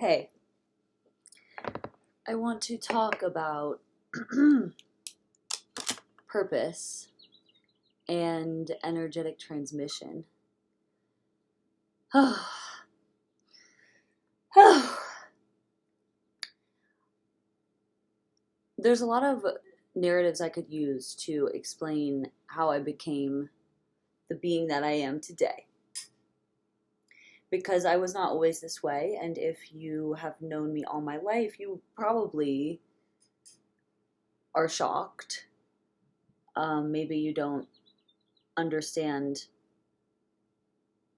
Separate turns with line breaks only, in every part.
Hey, I want to talk about purpose and energetic transmission. There's a lot of narratives I could use to explain how I became the being that I am today. Because I was not always this way, and if you have known me all my life, you probably are shocked. Maybe you don't understand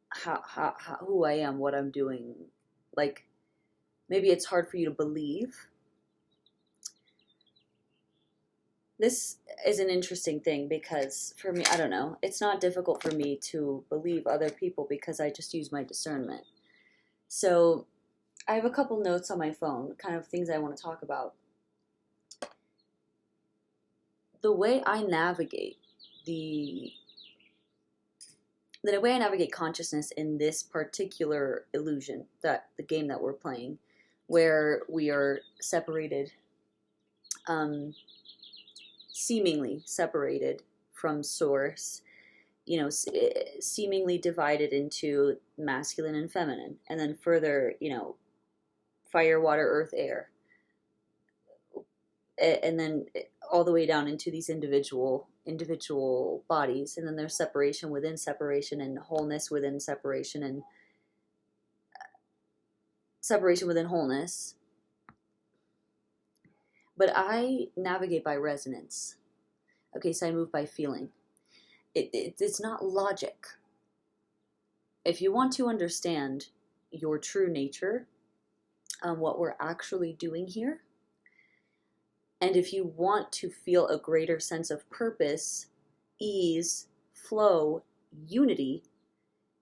how who I am, what I'm doing. Like, maybe it's hard for you to believe. This is an interesting thing because for me, I don't know, it's not difficult for me to believe other people because I just use my discernment. So I have a couple notes on my phone, kind of things I want to talk about. The way I navigate the the way I navigate consciousness in this particular illusion, that the game that we're playing, where we are separated, um, seemingly separated from source, seemingly divided into masculine and feminine, and then further, fire, water, earth, air, and then all the way down into these individual bodies, and then there's separation within separation, and wholeness within separation, and separation within wholeness. But I navigate by resonance. Okay, so I move by feeling. It's not logic. If you want to understand your true nature, what we're actually doing here, and if you want to feel a greater sense of purpose, ease, flow, unity,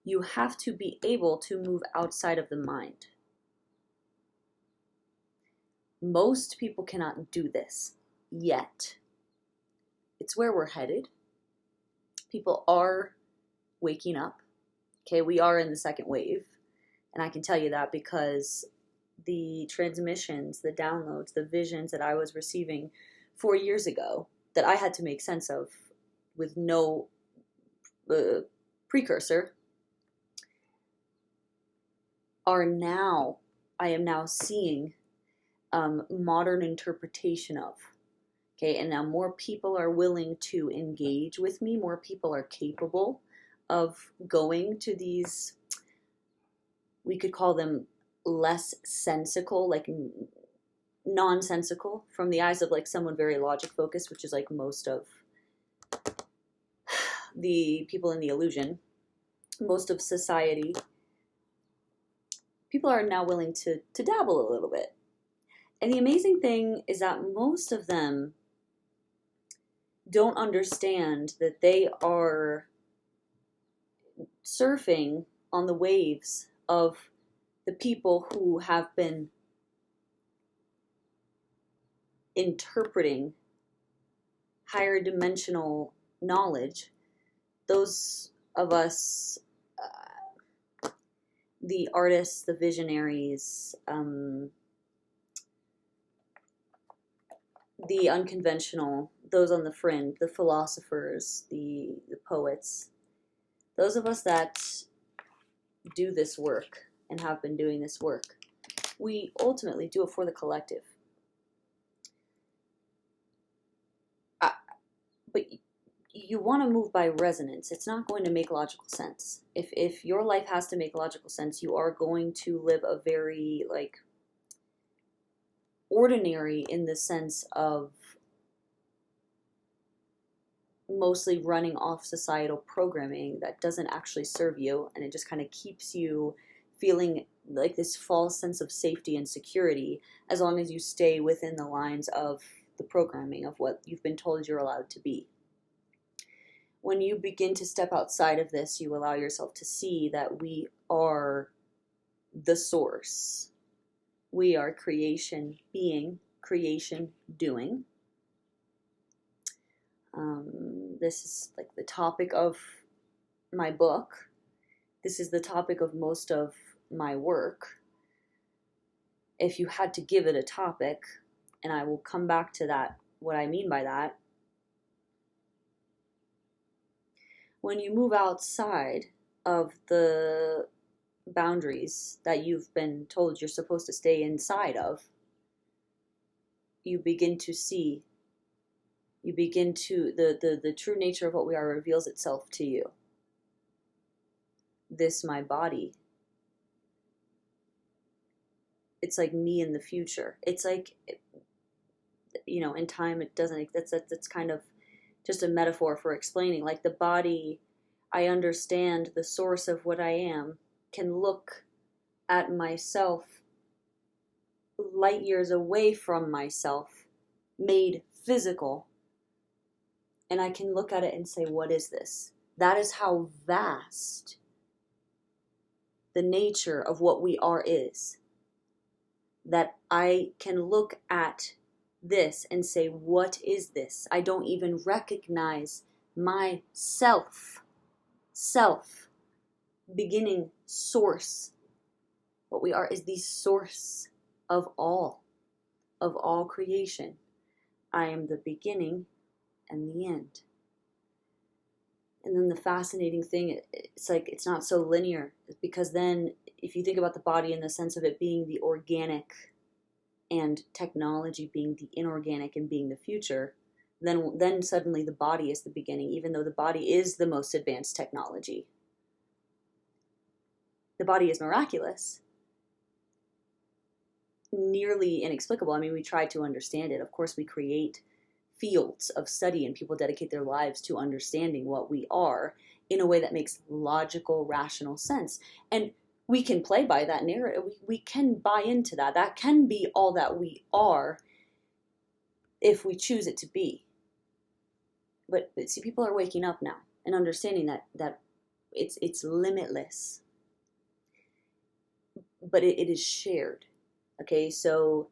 you have to be able to move outside of the mind. Most people cannot do this yet. It's where we're headed. People are waking up. Okay, we are in the second wave. And I can tell you that because the transmissions, the downloads, the visions that I was receiving 4 years ago that I had to make sense of with no precursor I am now seeing modern interpretation of. Okay, and now more people are willing to engage with me, more people are capable of going to these, we could call them less sensical, like nonsensical, from the eyes of like someone very logic focused, which is like most of the people in the illusion, most of society. People are now willing to dabble a little bit. And the amazing thing is that most of them don't understand that they are surfing on the waves of the people who have been interpreting higher dimensional knowledge. Those of us, the artists, the visionaries, the unconventional, those on the fringe, the philosophers, the poets, those of us that do this work and have been doing this work, we ultimately do it for the collective. But you want to move by resonance. It's not going to make logical sense. If your life has to make logical sense, you are going to live a very ordinary, in the sense of mostly running off societal programming that doesn't actually serve you, and it just kind of keeps you feeling like this false sense of safety and security as long as you stay within the lines of the programming of what you've been told you're allowed to be. When you begin to step outside of this, you allow yourself to see that we are the source. We are creation being, creation doing. This is like the topic of my book. This is the topic of most of my work. if you had to give it a topic, and I will come back to that, what I mean by that, when you move outside of the boundaries that you've been told you're supposed to stay inside of, you begin to see, the true nature of what we are reveals itself to you. This, my body, it's like me in the future. It's like, in time, it doesn't, that's kind of just a metaphor for explaining, like the body, I understand the source of what I am, can look at myself light years away from myself, made physical, and I can look at it and say, what is this? That is how vast the nature of what we are is. That I can look at this and say, what is this? I don't even recognize myself. Self, beginning, source. What we are is the source of all creation. I am the beginning and the end. And then the fascinating thing, it's like, it's not so linear, because then if you think about the body in the sense of it being the organic and technology being the inorganic and being the future, then suddenly the body is the beginning, even though the body is the most advanced technology. The body is miraculous, nearly inexplicable. I mean, we try to understand it. Of course, we create fields of study and people dedicate their lives to understanding what we are in a way that makes logical, rational sense. And we can play by that narrative. We can buy into that. That can be all that we are if we choose it to be. But see, people are waking up now and understanding that it's limitless. But it is shared. Okay, so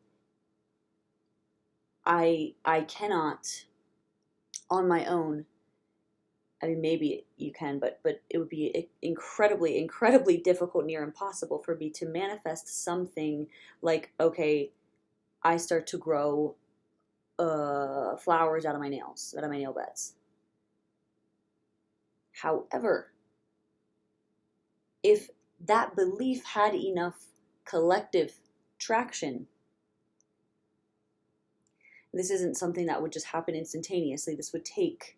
I cannot on my own. I mean, maybe you can, but it would be incredibly, incredibly difficult, near impossible for me to manifest something like, okay, I start to grow flowers out of my nails, out of my nail beds. However, if that belief had enough collective traction, this isn't something that would just happen instantaneously. This would take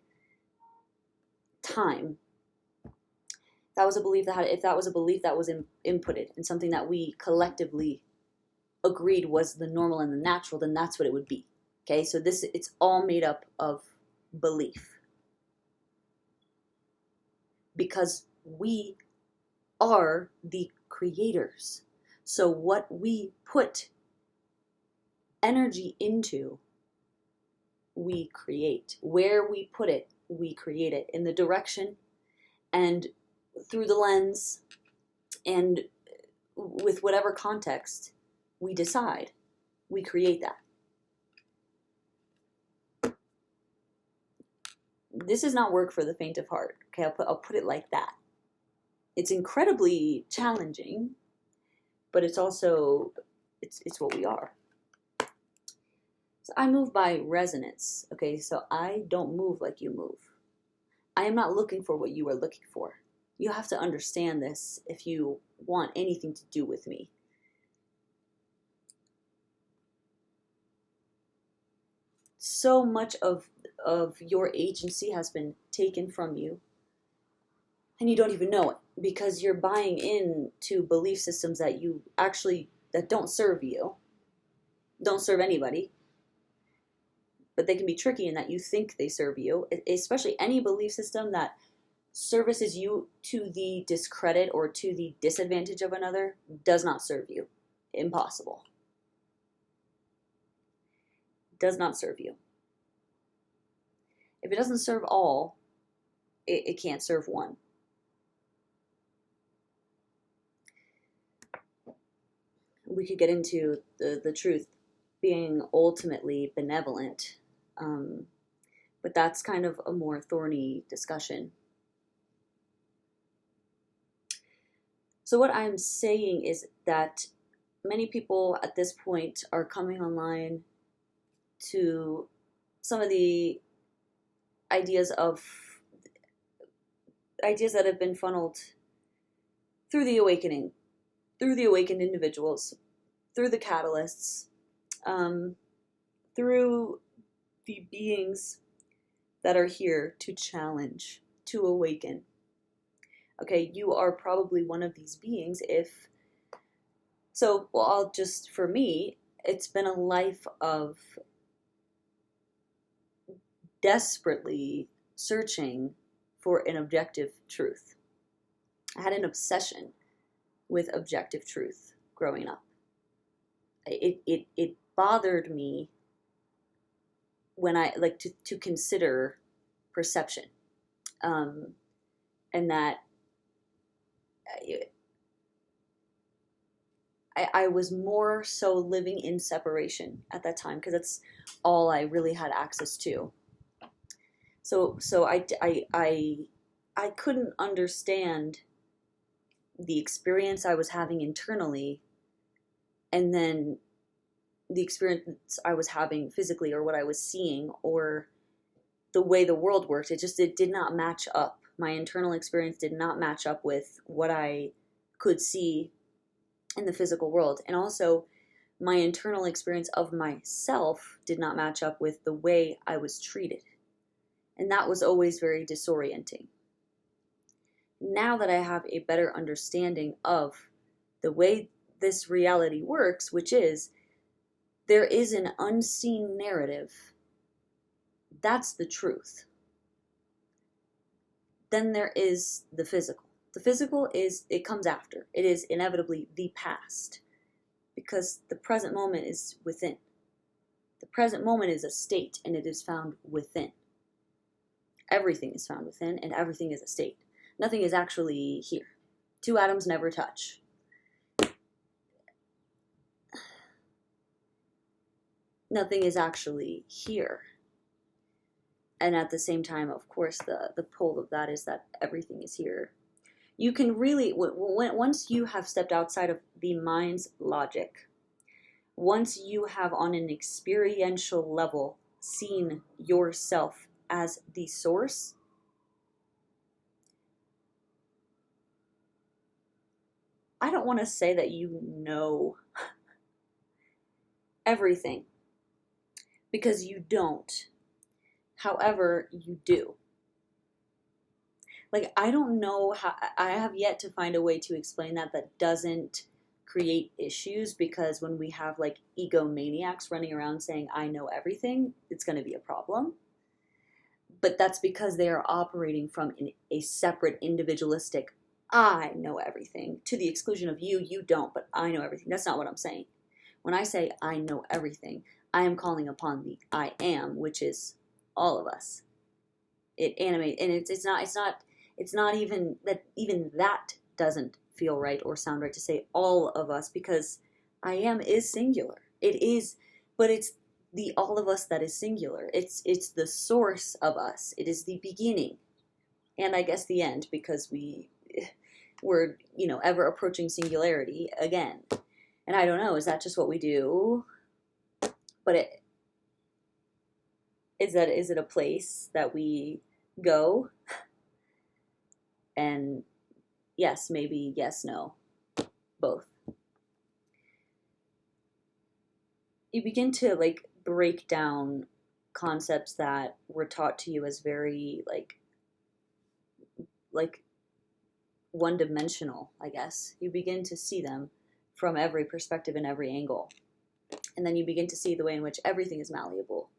time. That was a belief that if that was a belief that was inputted and something that we collectively agreed was the normal and the natural, then that's what it would be. Okay, so it's all made up of belief. Because we are the creators. So what we put energy into, we create. Where we put it, we create it. In the direction and through the lens and with whatever context we decide, we create that. This is not work for the faint of heart. Okay, I'll put it like that. It's incredibly challenging, but it's also, it's what we are. So I move by resonance. Okay, so I don't move like you move. I am not looking for what you are looking for. You have to understand this if you want anything to do with me. So much of your agency has been taken from you, and you don't even know it, because you're buying into belief systems that don't serve you, don't serve anybody, but they can be tricky in that you think they serve you, especially any belief system that services you to the discredit or to the disadvantage of another does not serve you. Impossible. Does not serve you. If it doesn't serve all, it can't serve one. We could get into the truth being ultimately benevolent, but that's kind of a more thorny discussion. So what I'm saying is that many people at this point are coming online to some of the ideas of ideas that have been funneled through the awakening, through the awakened individuals, through the catalysts, through the beings that are here to challenge, to awaken. Okay, you are probably one of these beings if... So, well, for me, it's been a life of desperately searching for an objective truth. I had an obsession with objective truth growing up. It bothered me when I like to consider perception, and that I was more so living in separation at that time because that's all I really had access to. So I couldn't understand the experience I was having internally, and then the experience I was having physically, or what I was seeing, or the way the world worked. It did not match up. My internal experience did not match up with what I could see in the physical world. And also, my internal experience of myself did not match up with the way I was treated. And that was always very disorienting. Now that I have a better understanding of the way this reality works, which is there is an unseen narrative, that's the truth. Then there is the physical. The physical it comes after. It is inevitably the past, because the present moment is within. The present moment is a state, and it is found within. Everything is found within, and everything is a state. Nothing is actually here. Two atoms never touch. Nothing is actually here. And at the same time, of course, the pole of that is that everything is here. You can really, once you have stepped outside of the mind's logic, once you have on an experiential level seen yourself as the source, I don't want to say that you know everything, because you don't. However, you do. Like, I don't know how, I have yet to find a way to explain that doesn't create issues, because when we have like egomaniacs running around saying, I know everything, it's going to be a problem. But that's because they are operating from a separate, individualistic, I know everything, to the exclusion of you don't, but I know everything. That's not what I'm saying. When I say I know everything, I am calling upon the I am, which is all of us. It animates, and it's not even that doesn't feel right or sound right to say all of us, because I am is singular. It is, but it's the all of us that is singular. It's the source of us. It is the beginning, and I guess the end, because we're ever approaching singularity again. And I don't know, is that just what we do? But is it a place that we go? And yes, maybe, yes, no, both. You begin to like break down concepts that were taught to you as very like one-dimensional, I guess. You begin to see them from every perspective and every angle. And then you begin to see the way in which everything is malleable.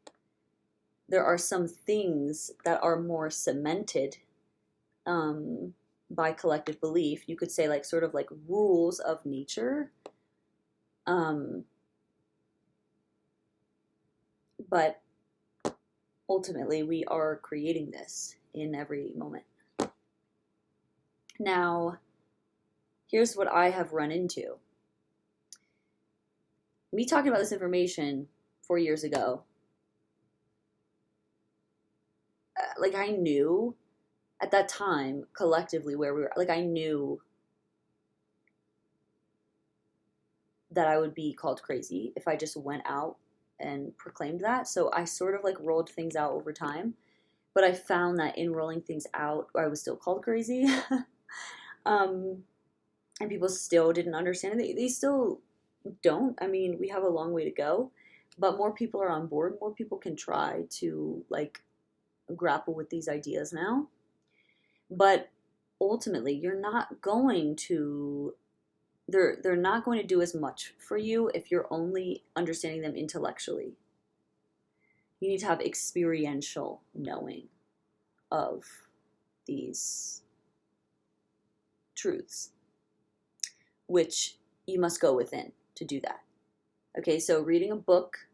There are some things that are more cemented by collective belief. You could say like sort of like rules of nature. But ultimately we are creating this in every moment. Now, here's what I have run into. Me talking about this information 4 years ago, like I knew at that time collectively where we were. Like I knew that I would be called crazy if I just went out and proclaimed that. So I sort of like rolled things out over time. But I found that in rolling things out, I was still called crazy. um, and people still didn't understand it. They still don't. I mean, we have a long way to go, but more people are on board. More people can try to like grapple with these ideas now. But ultimately, you're not going to they're not going to do as much for you if you're only understanding them intellectually. You need to have experiential knowing of these truths, which you must go within to do that. Okay, so reading a book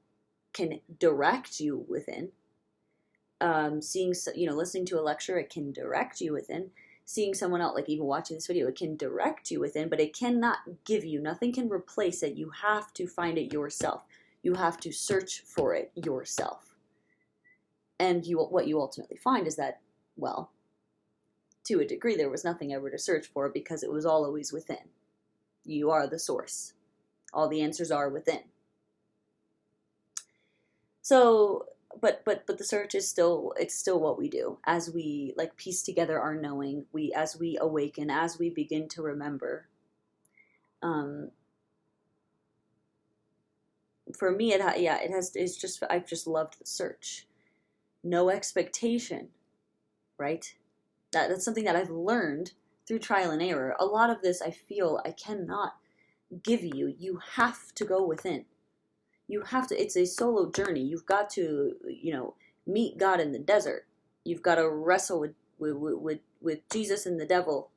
can direct you within. Listening to a lecture, it can direct you within. Seeing someone else, like even watching this video, it can direct you within, but it cannot give you. Nothing can replace it. You have to find it yourself. You have to search for it yourself. And what you ultimately find is that, well, to a degree, there was nothing ever to search for because it was all always within. You are the source. All the answers are within. So, but the search is still what we do as we like piece together our knowing. As we awaken, as we begin to remember. For me, I've just loved the search. No expectation, right? That's something that I've learned through trial and error. A lot of this I feel I cannot give you. You have to go within. You have to, it's a solo journey. You've got to, meet God in the desert. You've got to wrestle with Jesus and the devil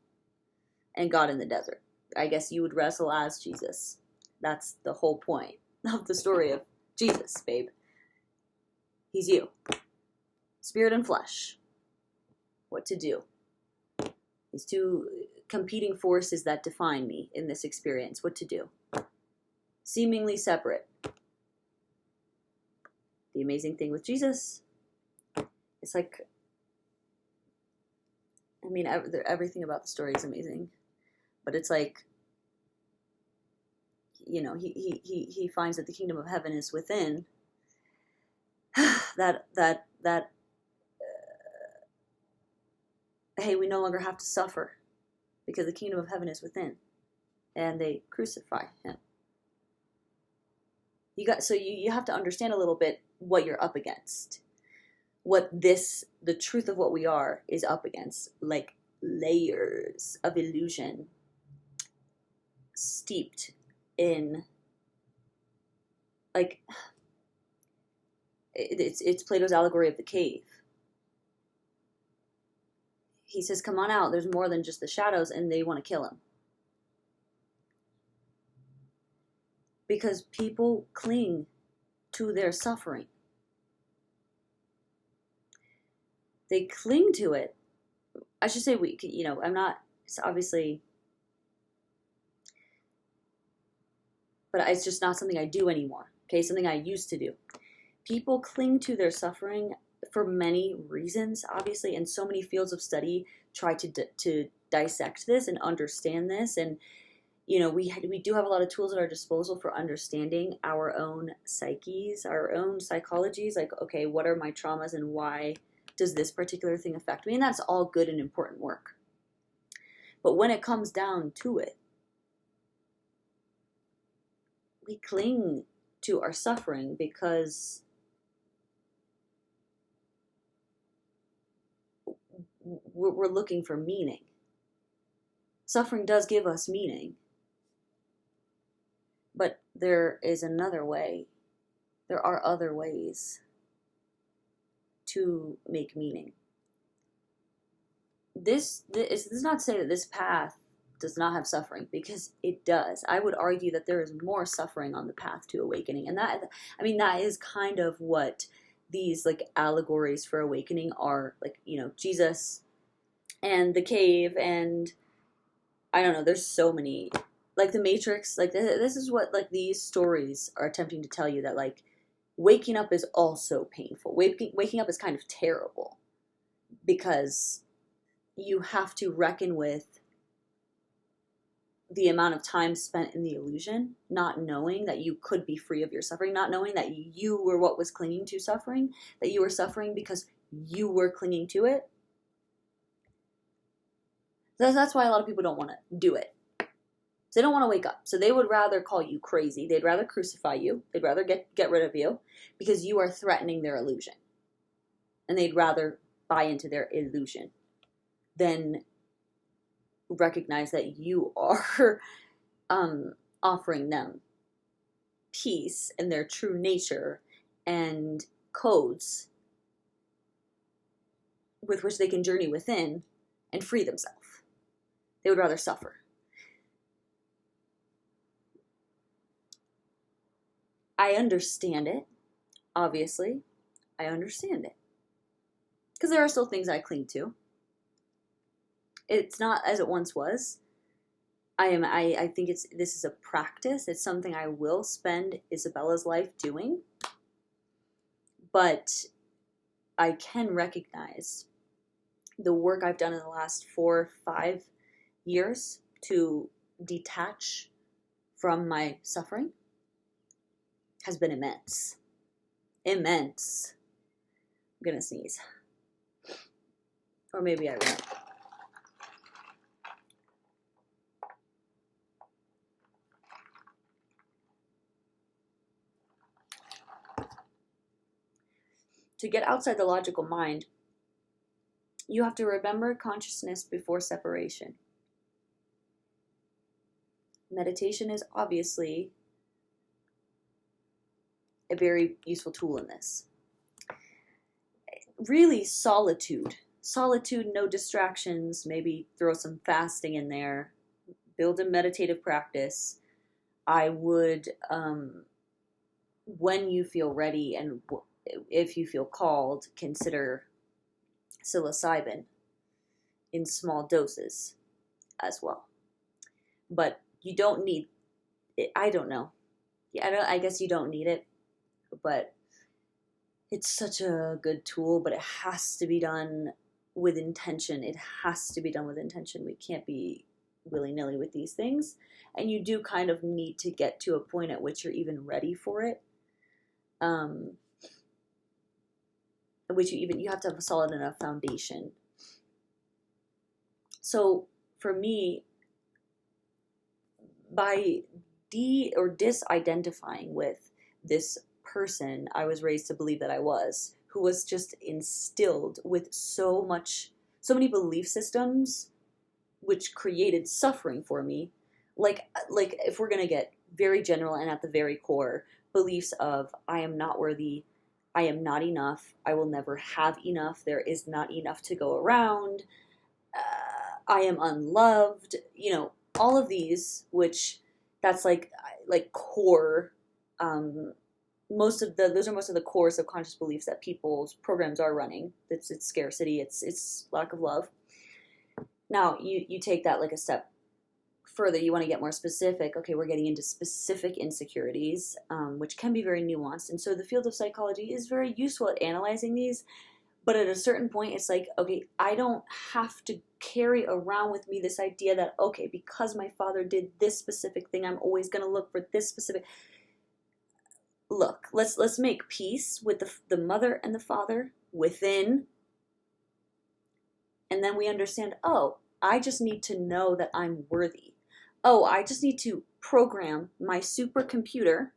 and God in the desert. I guess you would wrestle as Jesus. That's the whole point of the story of Jesus, babe. He's you. Spirit and flesh. What to do. These two competing forces that define me in this experience. What to do. Seemingly separate. The amazing thing with Jesus, it's like, I mean, everything about the story is amazing, but it's like, he finds that the kingdom of heaven is within. Hey, we no longer have to suffer because the kingdom of heaven is within, and they crucify him. You have to understand a little bit what you're up against, the truth of what we are is up against, like layers of illusion steeped in, like, it's Plato's allegory of the cave. He says, come on out, there's more than just the shadows, and they want to kill him. Because people cling to their suffering. They cling to it. I should say I'm not, it's obviously, but it's just not something I do anymore. Okay, something I used to do. People cling to their suffering for many reasons, obviously, and so many fields of study try to dissect this and understand this. And we do have a lot of tools at our disposal for understanding our own psyches, our own psychologies. Like, okay, what are my traumas and why does this particular thing affect me? And that's all good and important work. But when it comes down to it, we cling to our suffering because we're looking for meaning. Suffering does give us meaning. But there is another way. There are other ways to make meaning. This is not to say that this path does not have suffering, because it does. I would argue that there is more suffering on the path to awakening. And that is kind of what these like allegories for awakening are. Like, Jesus and the cave, and I don't know, there's so many, like the Matrix, like this is what like these stories are attempting to tell you, that like waking up is also painful. Waking up is kind of terrible because you have to reckon with the amount of time spent in the illusion, not knowing that you could be free of your suffering, not knowing that you were what was clinging to suffering, that you were suffering because you were clinging to it. That's why a lot of people don't want to do it. So they don't want to wake up. So they would rather call you crazy. They'd rather crucify you. They'd rather get rid of you because you are threatening their illusion. And they'd rather buy into their illusion than recognize that you are offering them peace and their true nature and codes with which they can journey within and free themselves. They would rather suffer. I understand it, obviously. I understand it. Because there are still things I cling to. It's not as it once was. I think this is a practice. It's something I will spend Isabella's life doing. But I can recognize the work I've done in the last 4 or 5 years to detach from my suffering has been immense. Immense. I'm gonna sneeze. Or maybe I won't. To get outside the logical mind, you have to remember consciousness before separation. Meditation is obviously a very useful tool in this. Really, solitude. Solitude, no distractions, maybe throw some fasting in there, build a meditative practice. I would, when you feel ready and if you feel called, consider psilocybin in small doses as well. But you don't need it. I don't know. Yeah, I guess you don't need it, but it's such a good tool, but it has to be done with intention. It has to be done with intention. We can't be willy-nilly with these things. And you do kind of need to get to a point at which you're even ready for it. Which you have to have a solid enough foundation. So for me, by disidentifying with this person I was raised to believe that I was, who was just instilled with so many belief systems which created suffering for me, like if we're gonna get very general and at the very core, beliefs of I am not worthy, I am not enough, I will never have enough, there is not enough to go around, I am unloved, all of these, which that's like core, those are most of the core subconscious beliefs that people's programs are running. It's scarcity, it's lack of love. Now you take that like a step further, you want to get more specific. Okay, we're getting into specific insecurities, which can be very nuanced, and so the field of psychology is very useful at analyzing these. But at a certain point, it's like, okay, I don't have to carry around with me this idea that, okay, because my father did this specific thing, I'm always going to look for this specific. Look, let's make peace with the mother and the father within, and then we understand, oh, I just need to know that I'm worthy. Oh, I just need to program my supercomputer,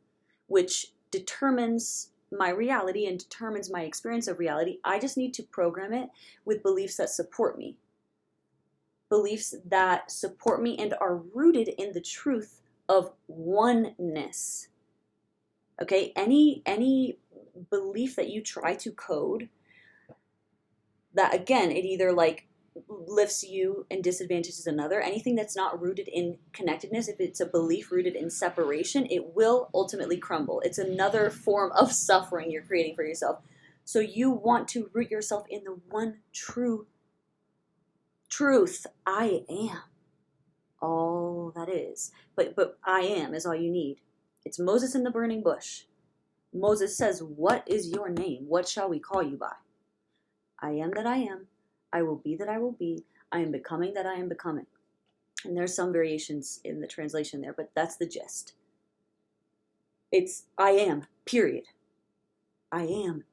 which determines my reality and determines my experience of reality. I just need to program it with beliefs that support me. Beliefs that support me and are rooted in the truth of oneness. Okay, any belief that you try to code, that again, it either like lifts you and disadvantages another. Anything that's not rooted in connectedness, if it's a belief rooted in separation, it will ultimately crumble. It's another form of suffering you're creating for yourself. So you want to root yourself in the one true truth. I am all that is. But I am is all you need. It's Moses in the burning bush. Moses says, "What is your name? What shall we call you by?" I am that I am. I will be that I will be. I am becoming that I am becoming. And there's some variations in the translation there, but that's the gist. It's I am, period. I am.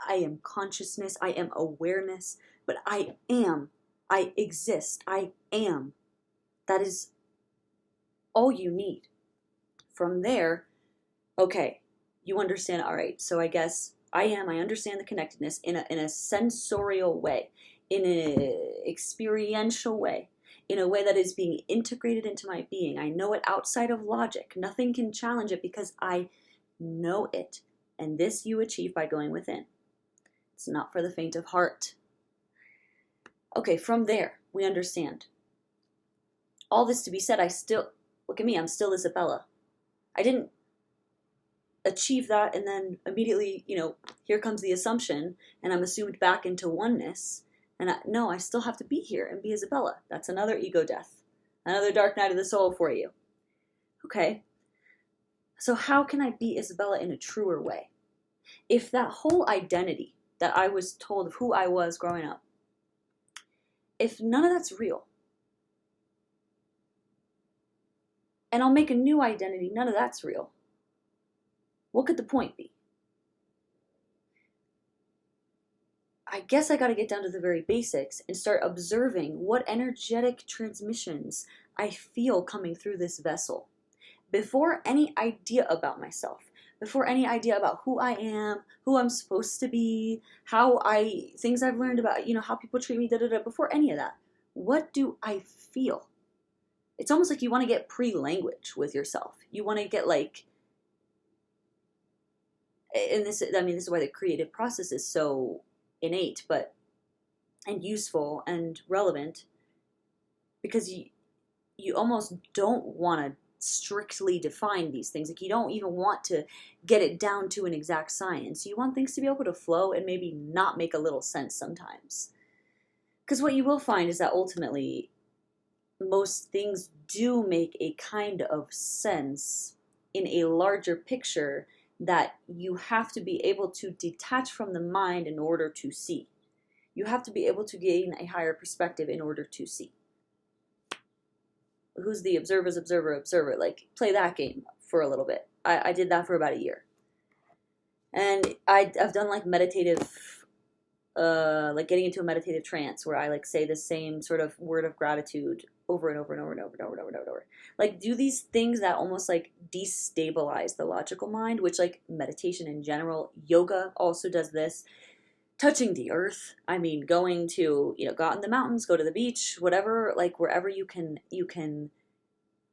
I am consciousness. I am awareness. But I am. I exist. I am. That is all you need. From there, okay, you understand, all right, so I guess I understand the connectedness in a sensorial way, in an experiential way, in a way that is being integrated into my being. I know it outside of logic. Nothing can challenge it because I know it. And this you achieve by going within. It's not for the faint of heart. Okay, from there, we understand. All this to be said, look at me, I'm still Isabella. I didn't achieve that and then immediately, here comes the assumption and I'm assumed back into oneness. And no, I still have to be here and be Isabella. That's another ego death. Another dark night of the soul for you. Okay. So how can I be Isabella in a truer way? If that whole identity that I was told of who I was growing up, if none of that's real, and I'll make a new identity, none of that's real, what could the point be? I guess I got to get down to the very basics and start observing what energetic transmissions I feel coming through this vessel. Before any idea about myself, before any idea about who I am, who I'm supposed to be, things I've learned about, how people treat me, before any of that, what do I feel? It's almost like you want to get pre-language with yourself. You want to get and this is why the creative process is so innate, and useful and relevant, because you almost don't want to strictly define these things. Like, you don't even want to get it down to an exact science. You want things to be able to flow and maybe not make a little sense sometimes. Because what you will find is that ultimately most things do make a kind of sense in a larger picture that you have to be able to detach from the mind in order to see. You have to be able to gain a higher perspective in order to see. Who's the observer's observer? Like, play that game for a little bit. I did that for about a year. And I've done meditative, getting into a meditative trance where I say the same sort of word of gratitude over and over and over and over and over and over and over. Do these things that almost destabilize the logical mind, which meditation in general, yoga also does this. Touching the earth, going to, go out in the mountains, go to the beach, whatever, wherever you can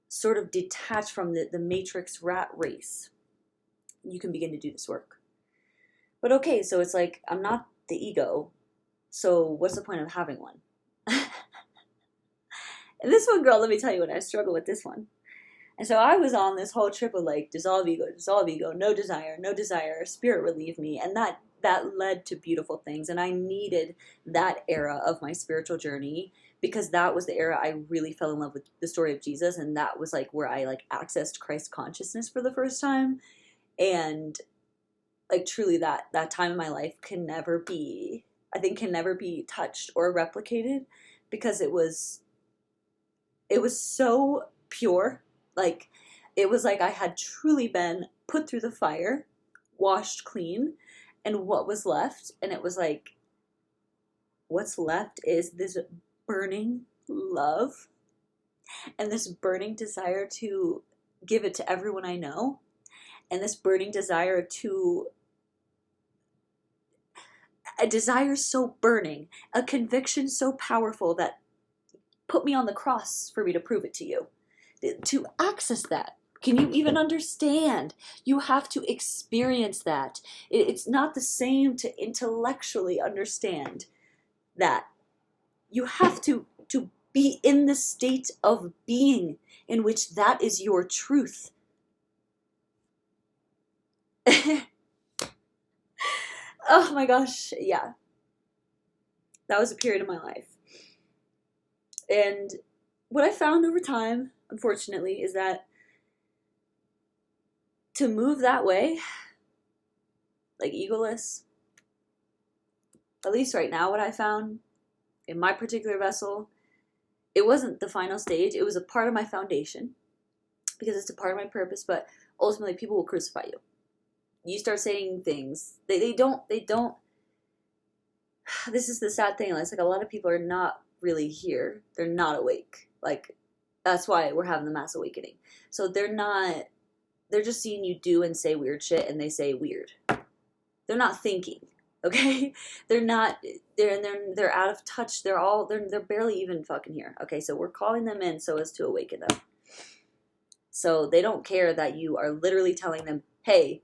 sort of detach from the matrix rat race, you can begin to do this work. But okay, so it's I'm not the ego, so what's the point of having one? And this one, girl, let me tell you, when I struggle with this one. And so I was on this whole trip of dissolve ego, no desire, spirit relieve me, and that led to beautiful things. And I needed that era of my spiritual journey because that was the era I really fell in love with the story of Jesus, and that was where I accessed Christ consciousness for the first time. And truly that time in my life can never be touched or replicated, because it was so pure. It was I had truly been put through the fire, washed clean, and what was left, and it was what's left is this burning love and this burning desire to give it to everyone I know, and this burning desire a desire so burning, a conviction so powerful that put me on the cross for me to prove it to you. To access that, can you even understand? You have to experience that. It's not the same to intellectually understand that. You have to be in the state of being in which that is your truth. Oh my gosh, yeah. That was a period of my life. And what I found over time, unfortunately, is that to move that way, egoless, at least right now, what I found in my particular vessel, it wasn't the final stage. It was a part of my foundation because it's a part of my purpose, but ultimately people will crucify you. You start saying things. They don't, this is the sad thing. It's like a lot of people are not really here. They're not awake. Like, that's why we're having the mass awakening. So they're just seeing you do and say weird shit, and they say weird. They're not thinking, okay? They're out of touch. They're barely even fucking here. Okay, so we're calling them in so as to awaken them. So they don't care that you are literally telling them, hey,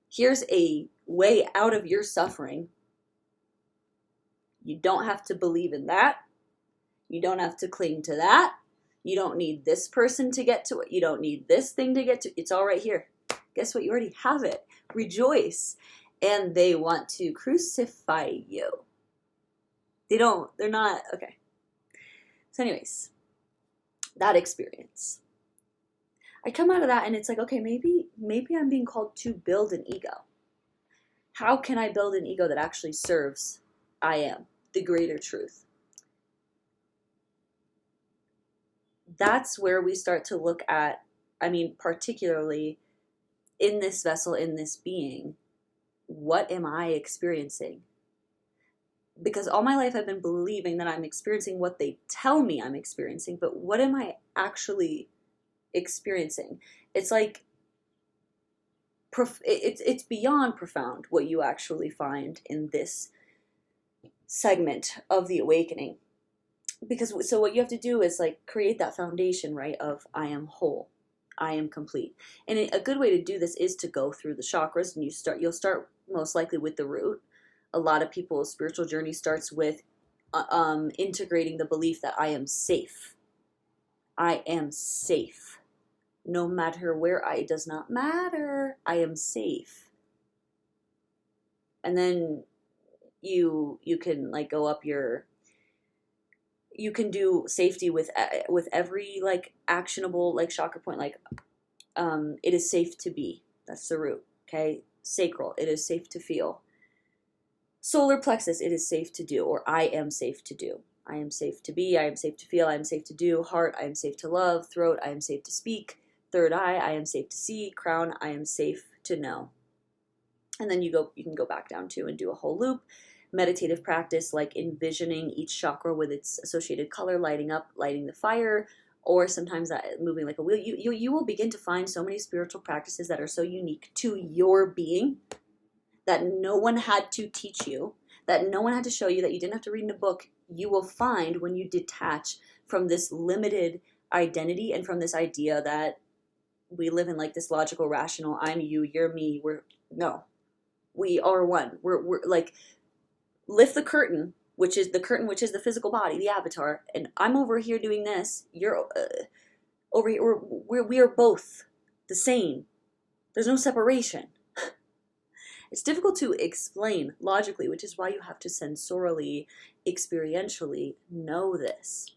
here's a way out of your suffering. You don't have to believe in that. You don't have to cling to that. You don't need this person to get to it. You don't need this thing to get to. It's all right here. Guess what? You already have it. Rejoice. And they want to crucify you. They're not, okay. So anyways, that experience. I come out of that and it's like, okay, maybe I'm being called to build an ego. How can I build an ego that actually serves I am, the greater truth? That's where we start to look at, particularly in this vessel, in this being, what am I experiencing? Because all my life I've been believing that I'm experiencing what they tell me I'm experiencing, but what am I actually experiencing? It's like, it's beyond profound what you actually find in this segment of the awakening. Because so what you have to do is like create that foundation, right, of I am whole, I am complete. And a good way to do this is to go through the chakras, and you'll start most likely with the root. A lot of people's spiritual journey starts with integrating the belief that I am safe. I am safe. No matter where it does not matter. I am safe. And then you can like go up you can do safety with every like actionable like chakra point, like it is safe to be. That's the root. Okay, sacral, it is safe to feel. Solar plexus, it is safe to do, or I am safe to do. I am safe to be, I am safe to feel, I am safe to do. Heart, I am safe to love. Throat, I am safe to speak. Third eye, I am safe to see. Crown, I am safe to know. And then you can go back down to and do a whole loop. Meditative practice, like envisioning each chakra with its associated color, lighting up, lighting the fire, or sometimes that moving like a wheel. You will begin to find so many spiritual practices that are so unique to your being, that no one had to teach you, that no one had to show you, that you didn't have to read in a book. You will find when you detach from this limited identity and from this idea that we live in like this logical, rational, I'm you, you're me, we are one. We're like, lift the curtain, which is the physical body, the avatar, and I'm over here doing this. You're over here. We are both the same. There's no separation. It's difficult to explain logically, which is why you have to sensorially, experientially know this.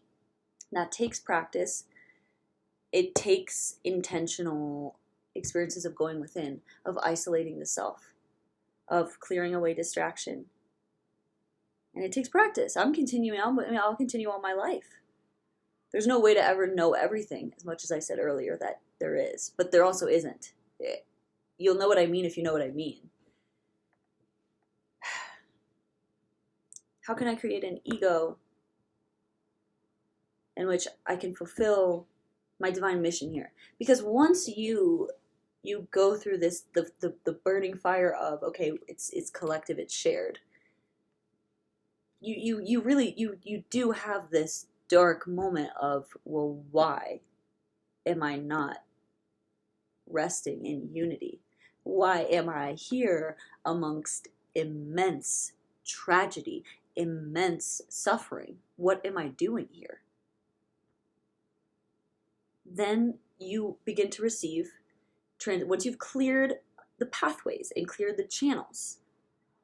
That takes practice. It takes intentional experiences of going within, of isolating the self, of clearing away distraction. And it takes practice. I'll continue all my life. There's no way to ever know everything, as much as I said earlier that there is. But there also isn't. You'll know what I mean if you know what I mean. How can I create an ego in which I can fulfill my divine mission here? Because once you go through this, the burning fire of, okay, it's collective, it's shared. You really do have this dark moment of, well, why am I not resting in unity? Why am I here amongst immense tragedy, immense suffering? What am I doing here? Then you begin to receive, once you've cleared the pathways and cleared the channels,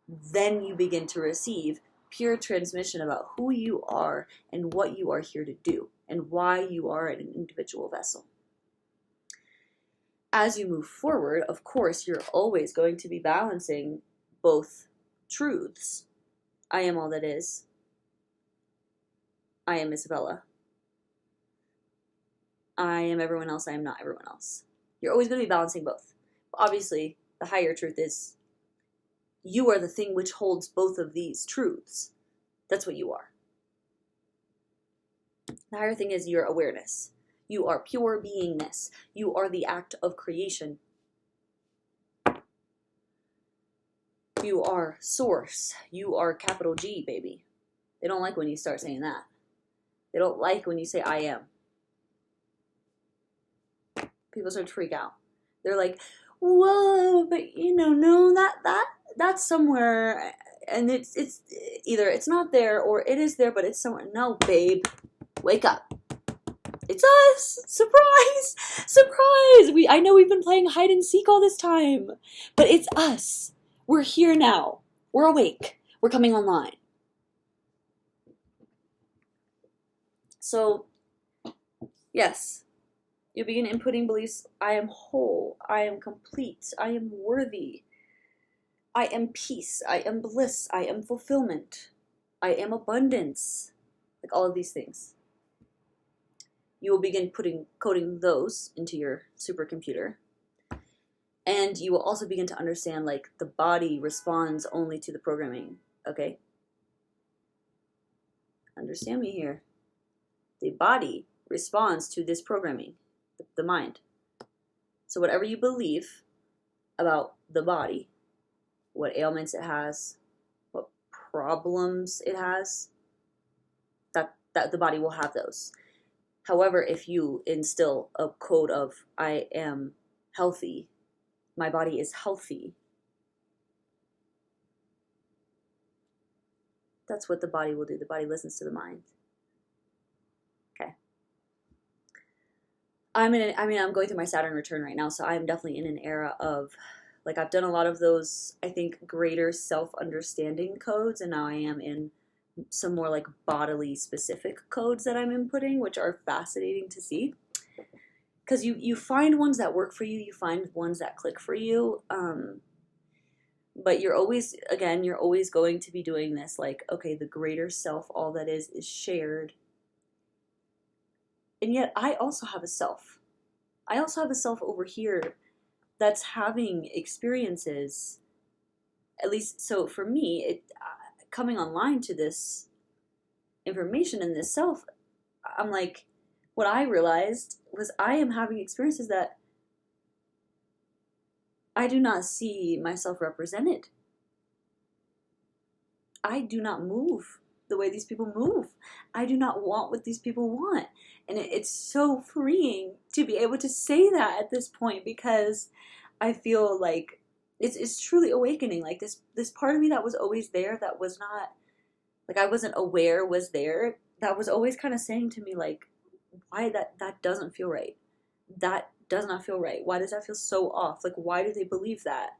then you begin to receive pure transmission about who you are and what you are here to do and why you are an individual vessel. As you move forward, of course, you're always going to be balancing both truths. I am all that is. I am Isabella. I am everyone else, I am not everyone else. You're always going to be balancing both. But obviously, the higher truth is you are the thing which holds both of these truths. That's what you are. The higher thing is your awareness. You are pure beingness. You are the act of creation. You are source. You are capital G, baby. They don't like when you start saying that. They don't like when you say I am. People start to freak out. They're like, whoa, but no, that's somewhere, and it's either it's not there or it is there, but it's somewhere. No, babe, wake up. It's us. Surprise, surprise. I know we've been playing hide and seek all this time, but it's us. We're here now. We're awake. We're coming online. So, yes, you begin inputting beliefs. I am whole. I am complete. I am worthy. I am peace. I am bliss. I am fulfillment. I am abundance. Like all of these things. You will begin coding those into your supercomputer. And you will also begin to understand, like, the body responds only to the programming. Okay? Understand me here. The body responds to this programming, the mind. So whatever you believe about the body, what ailments it has, what problems it has, that the body will have those. However, if you instill a code of I am healthy, my body is healthy, that's what the body will do. The body listens to the mind. Okay. I'm going through my Saturn return right now, so I'm definitely in an era of, like, I've done a lot of those, I think, greater self-understanding codes, and now I am in some more, like, bodily specific codes that I'm inputting, which are fascinating to see. Because you find ones that work for you, you find ones that click for you, but you're always going to be doing this, like, okay, the greater self, all that is shared. And yet I also have a self. I also have a self over here that's having experiences, at least, so for me, coming online to this information and this self, I'm like, what I realized was I am having experiences that I do not see myself represented. I do not move the way these people move. I do not want what these people want. And it's so freeing to be able to say that at this point, because I feel like it's truly awakening. Like this part of me that was always there, that was not, like, I wasn't aware was there, that was always kind of saying to me, like, why that doesn't feel right. That does not feel right. Why does that feel so off? Like, why do they believe that?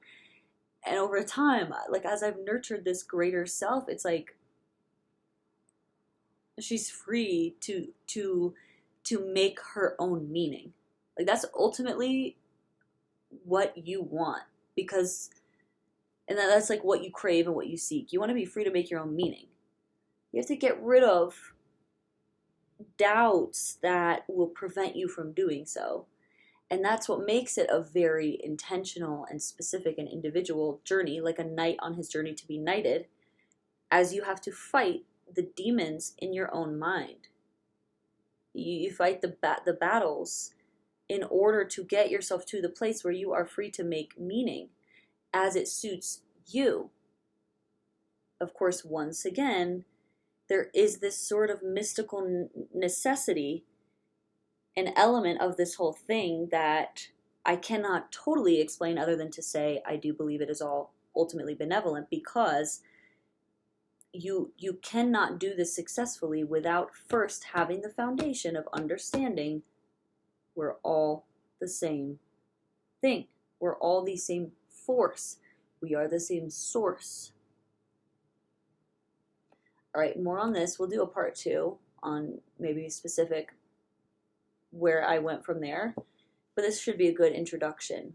And over time, like, as I've nurtured this greater self, it's like she's free to make her own meaning. Like, that's ultimately what you want, because, and that's like what you crave and what you seek. You want to be free to make your own meaning. You have to get rid of doubts that will prevent you from doing so. And that's what makes it a very intentional and specific and individual journey, like a knight on his journey to be knighted, as you have to fight the demons in your own mind. You fight the battles in order to get yourself to the place where you are free to make meaning as it suits you. Of course, once again, there is this sort of mystical necessity, an element of this whole thing that I cannot totally explain other than to say I do believe it is all ultimately benevolent, because you cannot do this successfully without first having the foundation of understanding we're all the same thing. We're all the same force. We are the same source. All right, more on this. We'll do a part 2 on maybe specific where I went from there. But this should be a good introduction